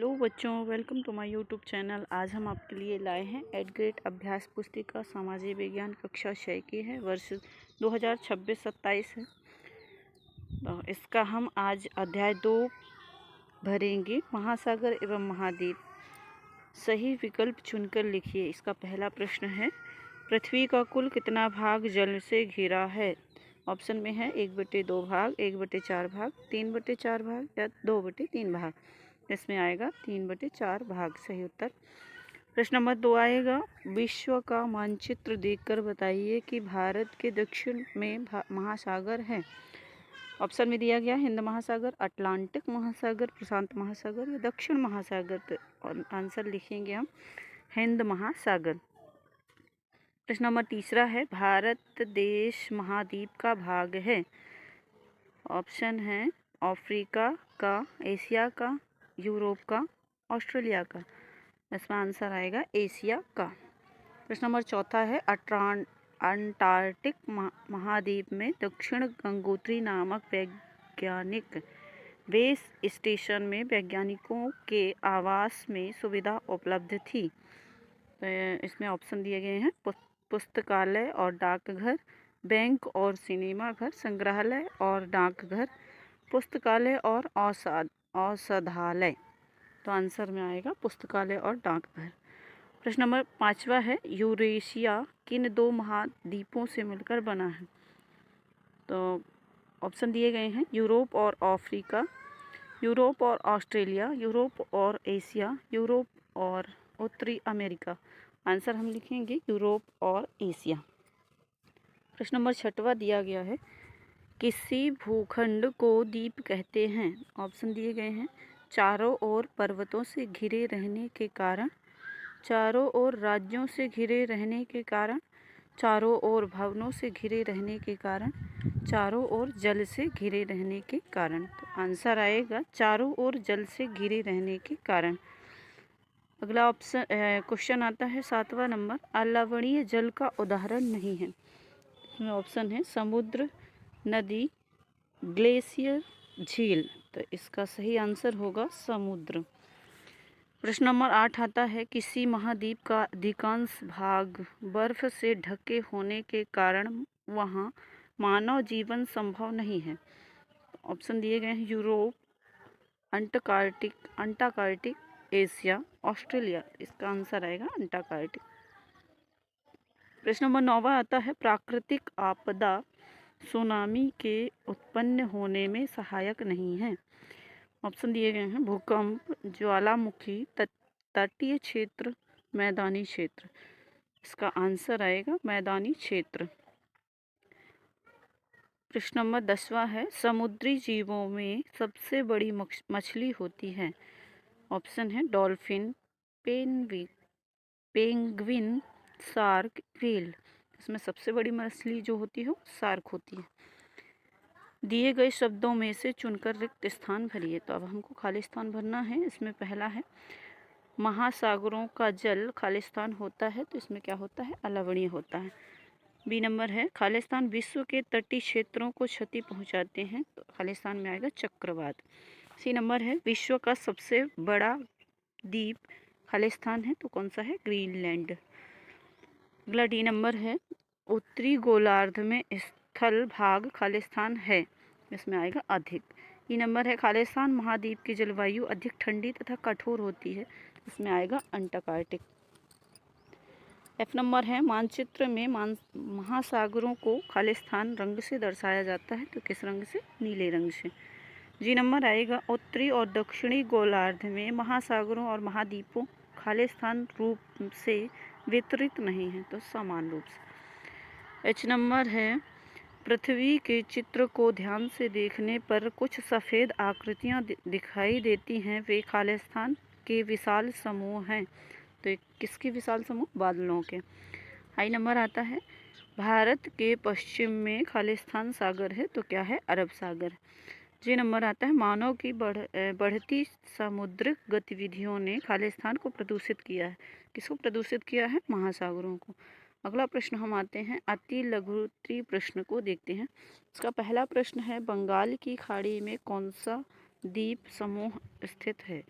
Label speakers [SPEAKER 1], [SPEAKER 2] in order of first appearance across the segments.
[SPEAKER 1] Hello बच्चों, welcome to my YouTube channel. आज हम आपके लिए लाए हैं 8th ग्रेड अभ्यास पुस्तिका सामाजिक विज्ञान कक्षा 6 की है। वर्ष 2026-27 है। तो इसका हम आज अध्याय 2 भरेंगे। महासागर एवं महाद्वीप। सही विकल्प चुनकर लिखिए। इसका पहला प्रश्न है, पृथ्वी का कुल कितना भाग जल से घिरा है? ऑप्शन में है 1/2 भाग, 1/4 भाग, 3/4 भाग या 2/3 भाग। इसमें आएगा 3/4 भाग सही उत्तर। प्रश्न नंबर 2 आएगा, विश्व का मानचित्र देखकर बताइए कि भारत के दक्षिण में महासागर हैं। ऑप्शन में दिया गया हिंद महासागर, अटलांटिक महासागर, प्रशांत महासागर या दक्षिण महासागर। तो आंसर लिखेंगे हम हिंद महासागर। प्रश्न नंबर 3 है, भारत देश महाद्वीप का भाग है। ऑप्शन है अफ्रीका का, एशिया का, यूरोप का, ऑस्ट्रेलिया का। इसमें आंसर आएगा एशिया का। प्रश्न नंबर 4 है, अंटार्कटिक महाद्वीप में दक्षिण गंगोत्री नामक वैज्ञानिक बेस स्टेशन में वैज्ञानिकों के आवास में सुविधा उपलब्ध थी। तो इसमें ऑप्शन दिए गए हैं पुस्तकालय और डाकघर, बैंक और सिनेमा घर, संग्रहालय और डाकघर, पुस्तकालय और औषधालय। तो आंसर में आएगा पुस्तकालय और डाकघर। प्रश्न नंबर 5 है, यूरेशिया किन 2 महाद्वीपों से मिलकर बना है? तो ऑप्शन दिए गए हैं यूरोप और अफ्रीका, यूरोप और ऑस्ट्रेलिया, यूरोप और एशिया, यूरोप और उत्तरी अमेरिका। आंसर हम लिखेंगे यूरोप और एशिया। प्रश्न नंबर 6 दिया गया है, किसी भूखंड को द्वीप कहते हैं? ऑप्शन दिए गए हैं चारों ओर पर्वतों से घिरे रहने के कारण, चारों ओर राज्यों से घिरे रहने के कारण, चारों ओर भवनों से घिरे रहने के कारण, चारों ओर जल से घिरे रहने के कारण। तो आंसर आएगा चारों ओर जल से घिरे रहने के कारण। अगला ऑप्शन क्वेश्चन आता है 7वां नंबर, अलवणीय जल का उदाहरण नहीं है। इसमें ऑप्शन है समुद्र, नदी, ग्लेशियर, झील। तो इसका सही आंसर होगा समुद्र। प्रश्न नंबर 8 आता है, किसी महाद्वीप का अधिकांश भाग बर्फ से ढके होने के कारण वहाँ मानव जीवन संभव नहीं है। ऑप्शन दिए गए हैं यूरोप, अंटार्कटिक, एशिया, ऑस्ट्रेलिया। इसका आंसर आएगा अंटार्कटिक। प्रश्न नंबर 9 आता है, प्राकृतिक आपदा सुनामी के उत्पन्न होने में सहायक नहीं है। ऑप्शन दिए गए हैं भूकंप, ज्वालामुखी, तटीय क्षेत्र, मैदानी क्षेत्र। इसका आंसर आएगा मैदानी क्षेत्र। प्रश्न नंबर 10 है, समुद्री जीवों में सबसे बड़ी मछली होती है। ऑप्शन है डॉल्फिन, पेंगुइन, शार्क, व्हेल। इसमें सबसे बड़ी मछली जो होती है शार्क होती है। दिए गए शब्दों में से चुनकर रिक्त स्थान भरिए। तो अब हमको खाली स्थान भरना है। इसमें पहला है, महासागरों का जल खालिस्तान होता है। तो इसमें क्या होता है, अलवणीय होता है। बी नंबर है, खालिस्तान विश्व के तटीय क्षेत्रों को क्षति पहुंचाते हैं। तो खालिस्तान में आएगा चक्रवात। सी नंबर है, विश्व का सबसे बड़ा द्वीप खालिस्तान है। तो कौन सा है, ग्रीनलैंड। अगला डी नंबर है, उत्तरी गोलार्ध में स्थल भाग खालिस्तान है। इसमें आएगा अधिक। ई नंबर है, खालिस्तान महाद्वीप की जलवायु अधिक ठंडी तथा कठोर होती है। इसमें आएगा अंटार्कटिक। एफ नंबर है, मानचित्र में महासागरों को खालिस्तान रंग से दर्शाया जाता है। तो किस रंग से, नीले रंग से। जी नंबर आएगा, उत्तरी और दक्षिणी गोलार्ध में महासागरों और महाद्वीपों खालिस्तान रूप से वितरित नहीं है। तो समान रूप से। एच नंबर है, पृथ्वी के चित्र को ध्यान से देखने पर कुछ सफ़ेद आकृतियां दिखाई देती हैं, वे खालिस्तान के विशाल समूह हैं। तो किसके विशाल समूह, बादलों के। आई नंबर आता है, भारत के पश्चिम में खालिस्तान सागर है। तो क्या है, अरब सागर। जे नंबर आता है, मानव की बढ़ती समुद्रिक गतिविधियों ने खालिस्तान को प्रदूषित किया है। किसको प्रदूषित किया है, महासागरों को। अगला प्रश्न हम आते हैं अति लघुत्तरीय प्रश्न को देखते हैं। इसका पहला प्रश्न है, बंगाल की खाड़ी में कौन सा द्वीप समूह स्थित है?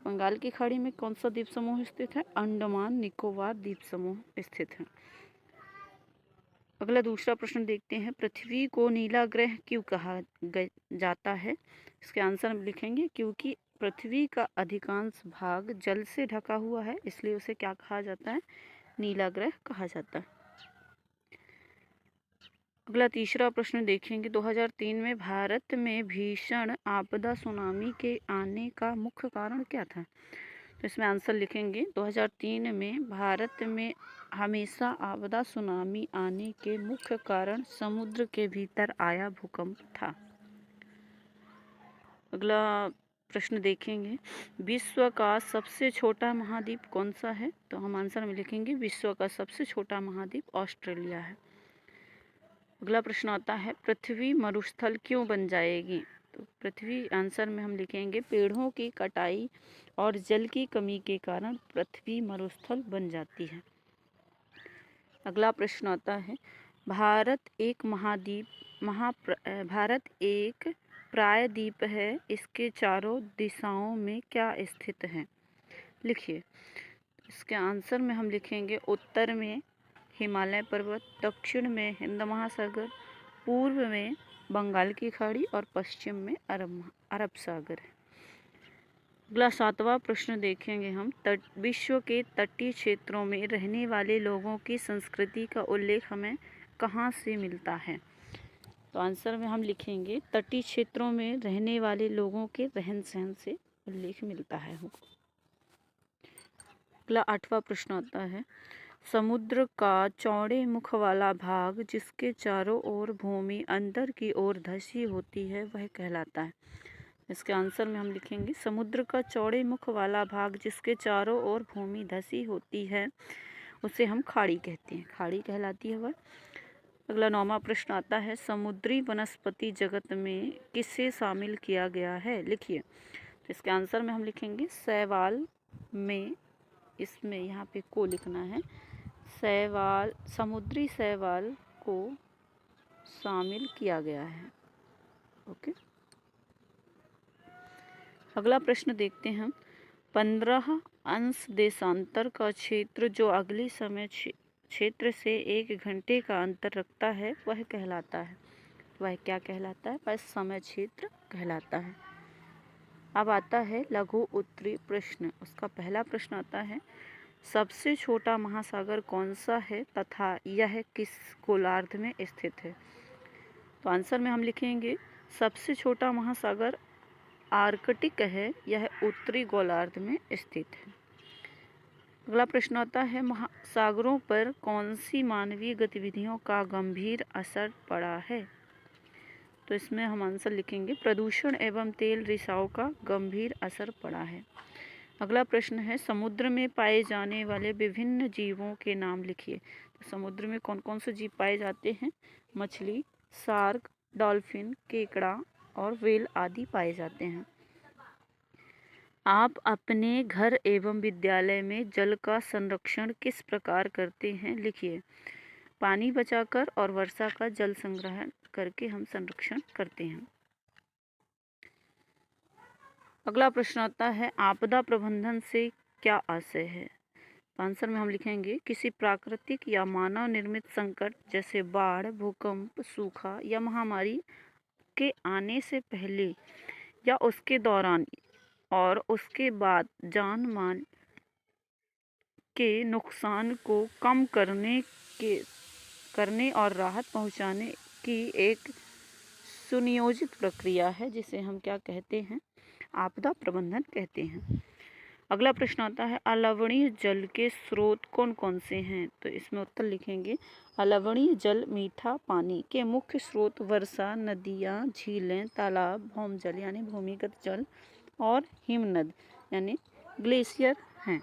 [SPEAKER 1] बंगाल की खाड़ी में कौन सा द्वीप समूह स्थित है? अंडमान निकोबार द्वीप समूह स्थित है। अगला दूसरा प्रश्न देखते हैं, पृथ्वी को नीला ग्रह क्यों कहा जाता है? इसके आंसर हम लिखेंगे क्योंकि पृथ्वी का अधिकांश भाग जल से ढका हुआ है, इसलिए उसे क्या कहा जाता है? नीला ग्रह कहा जाता है। अगला तीसरा प्रश्न देखेंगे, 2003 में भारत में भीषण आपदा सुनामी के आने का मुख्य कारण क्या था? तो इसमें आंसर लिखेंगे 2003 में भारत में हमेशा आपदा सुनामी आने के मुख्य कारण समुद्र के भीतर आया भूकंप था। अगला प्रश्न देखेंगे, विश्व का सबसे छोटा महाद्वीप कौन सा है? तो हम आंसर में लिखेंगे विश्व का सबसे छोटा महाद्वीप ऑस्ट्रेलिया है। अगला प्रश्न आता है, पृथ्वी मरुस्थल क्यों बन जाएगी? तो पृथ्वी आंसर में हम लिखेंगे पेड़ों की कटाई और जल की कमी के कारण पृथ्वी मरुस्थल बन जाती है। अगला प्रश्न आता है, भारत एक प्रायद्वीप है, इसके चारों दिशाओं में क्या स्थित है? लिखिए। इसके आंसर में हम लिखेंगे उत्तर में हिमालय पर्वत, दक्षिण में हिंद महासागर, पूर्व में बंगाल की खाड़ी और पश्चिम में अरब सागर है। अगला 7वां प्रश्न देखेंगे हम, विश्व के तटीय क्षेत्रों में रहने वाले लोगों की संस्कृति का उल्लेख हमें कहाँ से मिलता है? तो आंसर में हम लिखेंगे तटीय क्षेत्रों में रहने वाले लोगों के रहन सहन से उल्लेख मिलता है हमको। अगला 8वां प्रश्न आता है, समुद्र का चौड़े मुख वाला भाग जिसके चारों ओर भूमि अंदर की ओर धसी होती है वह कहलाता है। इसके आंसर में हम लिखेंगे समुद्र का चौड़े मुख वाला भाग जिसके चारों ओर भूमि धसी होती है उसे हम खाड़ी कहते हैं, खाड़ी कहलाती है वह। अगला 9वां प्रश्न आता है, समुद्री वनस्पति जगत में किसे शामिल किया गया है? लिखिए। तो इसके आंसर में हम लिखेंगे शैवाल में, इसमें यहाँ पे को लिखना है, शैवाल, समुद्री शैवाल को शामिल किया गया है। ओके। अगला प्रश्न देखते हैं, 15 अंश देशांतर का क्षेत्र जो अगली समय क्षेत्र से 1 घंटे का अंतर रखता है वह कहलाता है। वह क्या कहलाता है? वह समय क्षेत्र कहलाता है। अब आता है लघु उत्तरीय प्रश्न। उसका पहला प्रश्न आता है, सबसे छोटा महासागर कौन सा है तथा यह किस गोलार्ध में स्थित है? तो आंसर में हम लिखेंगे सबसे छोटा महासागर आर्कटिक है, यह उत्तरी गोलार्ध में स्थित है। अगला प्रश्न आता है, महासागरों पर कौन सी मानवीय गतिविधियों का गंभीर असर पड़ा है? तो इसमें हम आंसर लिखेंगे प्रदूषण एवं तेल रिसाव का गंभीर असर पड़ा है। अगला प्रश्न है, समुद्र में पाए जाने वाले विभिन्न जीवों के नाम लिखिए। तो समुद्र में कौन कौन से जीव पाए जाते हैं? मछली, शार्क, डॉल्फिन, केकड़ा और व्हेल आदि पाए जाते हैं। आप अपने घर एवं विद्यालय में जल का संरक्षण किस प्रकार करते हैं? लिखिए। पानी बचाकर और वर्षा का जल संग्रह करके हम संरक्षण करते हैं। अगला प्रश्न आता है, आपदा प्रबंधन से क्या आशय है? तो आंसर में हम लिखेंगे किसी प्राकृतिक या मानव निर्मित संकट जैसे बाढ़, भूकंप, सूखा या महामारी के आने से पहले या उसके दौरान और उसके बाद जान माल के नुकसान को कम करने और राहत पहुंचाने की एक सुनियोजित प्रक्रिया है जिसे हम क्या कहते हैं? आपदा प्रबंधन कहते हैं। अगला प्रश्न आता है, अलवणीय जल के स्रोत कौन कौन से हैं? तो इसमें उत्तर लिखेंगे अलवणीय जल मीठा पानी के मुख्य स्रोत वर्षा, नदियाँ, झीलें, तालाब, भौमजल यानी भूमिगत जल और हिमनद यानी ग्लेशियर हैं।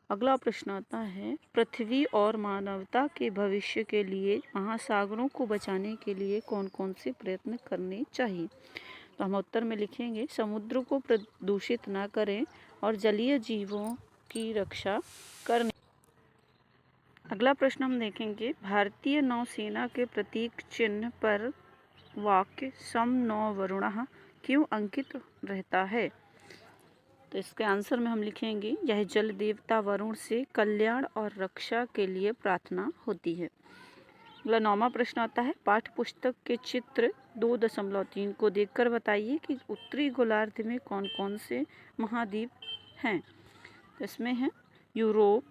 [SPEAKER 1] अगला प्रश्न आता है, पृथ्वी और मानवता के भविष्य के लिए महासागरों को बचाने के लिए कौन कौन से प्रयत्न करने चाहिए? तो हम उत्तर में लिखेंगे समुद्र को प्रदूषित न करें और जलीय जीवों की रक्षा करने। अगला प्रश्न हम देखेंगे, भारतीय नौसेना के प्रतीक चिन्ह पर वाक्य सम नौ वरुणः क्यों अंकित रहता है? तो इसके आंसर में हम लिखेंगे यह जल देवता वरुण से कल्याण और रक्षा के लिए प्रार्थना होती है। अगला 9वां प्रश्न आता है, पाठ्य पुस्तक के चित्र 2.3 को देखकर बताइए कि उत्तरी गोलार्ध में कौन कौन से महाद्वीप हैं। तो इसमें है यूरोप,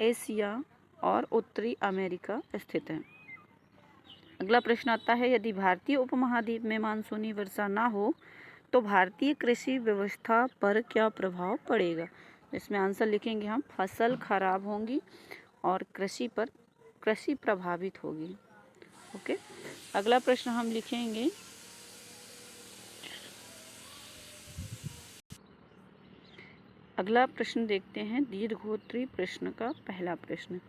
[SPEAKER 1] एशिया और उत्तरी अमेरिका स्थित है। अगला प्रश्न आता है, यदि भारतीय उपमहाद्वीप में मानसूनी वर्षा ना हो तो भारतीय कृषि व्यवस्था पर क्या प्रभाव पड़ेगा। इसमें आंसर लिखेंगे हम, फसल खराब होंगी और कृषि प्रभावित होगी। ओके, अगला प्रश्न हम लिखेंगे, अगला प्रश्न देखते हैं दीर्घोत्तरी प्रश्न का पहला प्रश्न,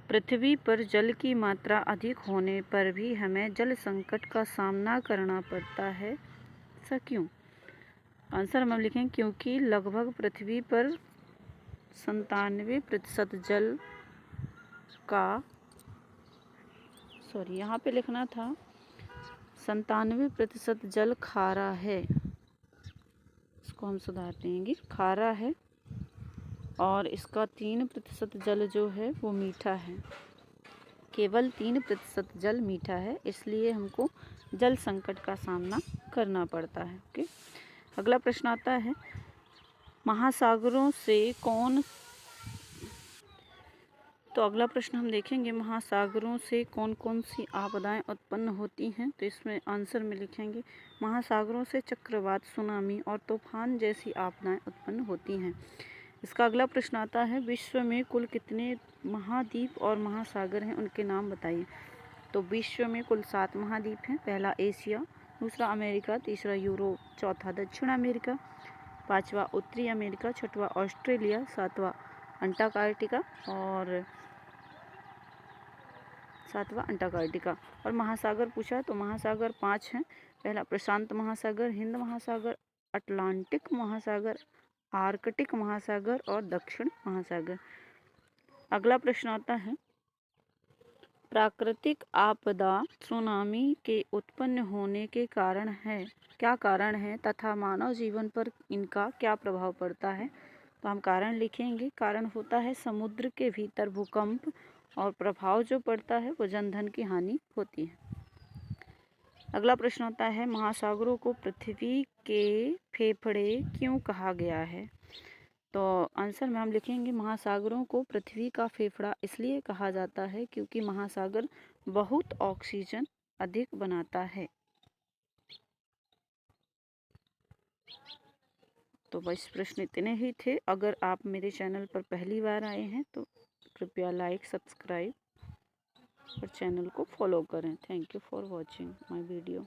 [SPEAKER 1] पृथ्वी पर जल की मात्रा अधिक होने पर भी हमें जल संकट का सामना करना पड़ता है, ऐसा क्यों। आंसर हम लिखेंगे क्योंकि लगभग पृथ्वी पर 97% जल का, सॉरी यहाँ पे लिखना था 97% जल खारा है, इसको हम सुधार देंगे, खारा है और इसका 3% जल जो है वो मीठा है, केवल 3% जल मीठा है, इसलिए हमको जल संकट का सामना करना पड़ता है। ओके, अगला प्रश्न आता है, महासागरों से कौन, तो अगला प्रश्न हम देखेंगे महासागरों से कौन कौन सी आपदाएं उत्पन्न होती हैं। तो इसमें आंसर में लिखेंगे महासागरों से चक्रवात, सुनामी और तूफान जैसी आपदाएं उत्पन्न होती हैं। इसका अगला प्रश्न आता है, विश्व में कुल कितने महाद्वीप और महासागर हैं, उनके नाम बताइए। तो विश्व में कुल 7 महाद्वीप हैं, पहला एशिया, दूसरा अमेरिका, तीसरा यूरोप, चौथा दक्षिण अमेरिका, पाँचवा उत्तरी अमेरिका, छठवां ऑस्ट्रेलिया, सातवां अंटार्कटिका और महासागर पूछा तो महासागर 5 हैं, पहला प्रशांत महासागर, हिंद महासागर, अटलांटिक महासागर, आर्कटिक महासागर और दक्षिण महासागर। अगला प्रश्न आता है, प्राकृतिक आपदा सुनामी के उत्पन्न होने के क्या कारण है तथा मानव जीवन पर इनका क्या प्रभाव पड़ता है। तो हम कारण लिखेंगे, कारण होता है समुद्र के भीतर भूकंप और प्रभाव जो पड़ता है वो जनधन की हानि होती है। अगला प्रश्न होता है, महासागरों को पृथ्वी के फेफड़े क्यों कहा गया है। तो आंसर में हम लिखेंगे महासागरों को पृथ्वी का फेफड़ा इसलिए कहा जाता है क्योंकि महासागर बहुत ऑक्सीजन अधिक बनाता है। तो बस प्रश्न इतने ही थे। अगर आप मेरे चैनल पर पहली बार आए हैं तो कृपया लाइक, सब्सक्राइब और चैनल को फॉलो करें। Thank you for watching my video.